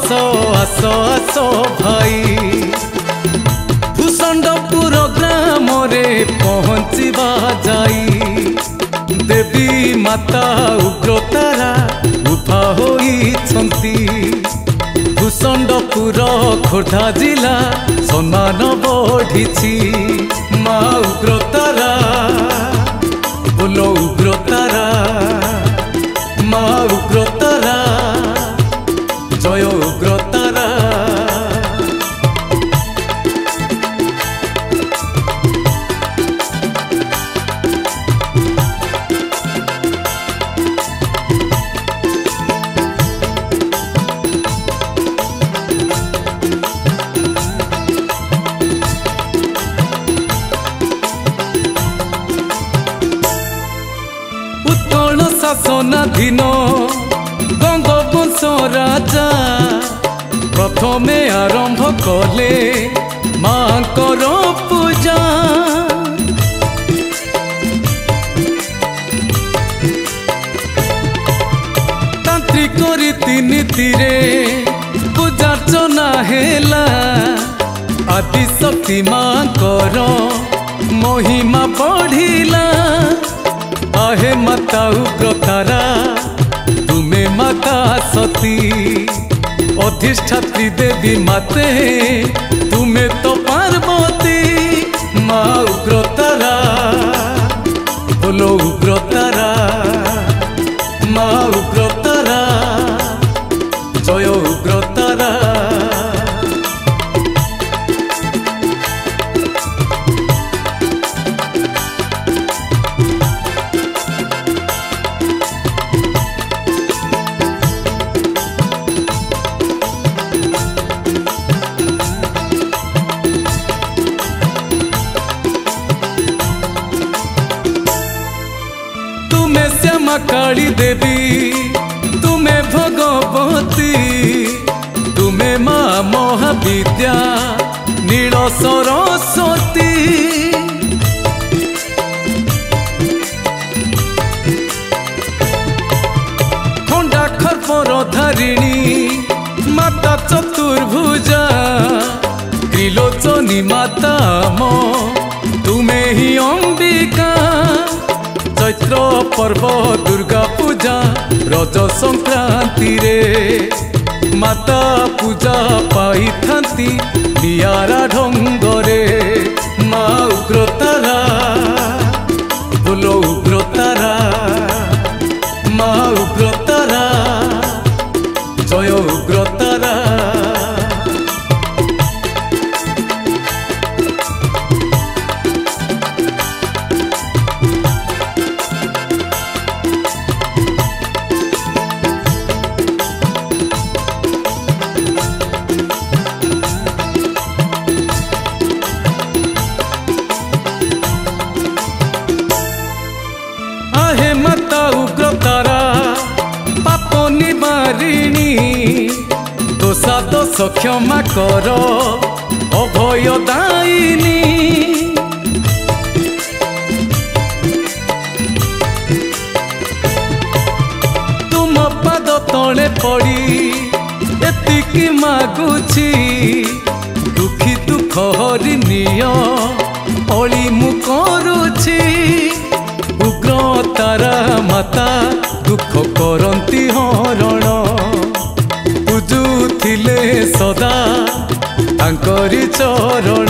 आसो आसो आसो भाई भूषंडपुर ग्राम रे पहुँचवा जाई देवी माता उग्रतारा उभा होइछंती भूषंडपुर खोर्धा जिला सम्मान बढ़ी माँ उग्रतारा बोलो उग्रतारा माँ उग्रतारा जय उग्रतारा उत्कल शासनाधीन गंगवंश राजा प्रथमे आरंभ कले मांकर पूजा तांत्रिक रीतिनीति रे पूजार्चना हेला आदि शक्ति मांकर महिमा बढ़िला आहे माता उग्रतारा तुमे माता सती अधिष्ठात्री देवी माते तुमे तो पार्वती माँ उग्रतारा बोलो उग्रतारा माँ उग्रतारा जय उग्रतारा तुम्हें श्यामा काली देवी तुम्हें भगवती तुम्हें माँ महाविद्या नील सरस्वती खंडा खर्पर धारिणी माता चतुर्भुजा त्रिलोचनी माता मो तुम्हें ही अंबिका चैत्र पर्व दुर्गा पूजा रज संक्रांति रे माता पूजा पाई थांती नियारा ढंगरे माँ उग्रतारा बोलो उग्रतारा माँ उग्रतारा जय उग्रतारा आहे माता उग्रतारा पाप निवारिणी दोषा दोष क्षमा कर अभय दायिनी तुम पाद तले पड़ी एतिकी मागुची दुखी दुख हरि निय अली मु करुची उग्रतारा माता दुख करती हरण पूजुथिले सदा तांकरी चरण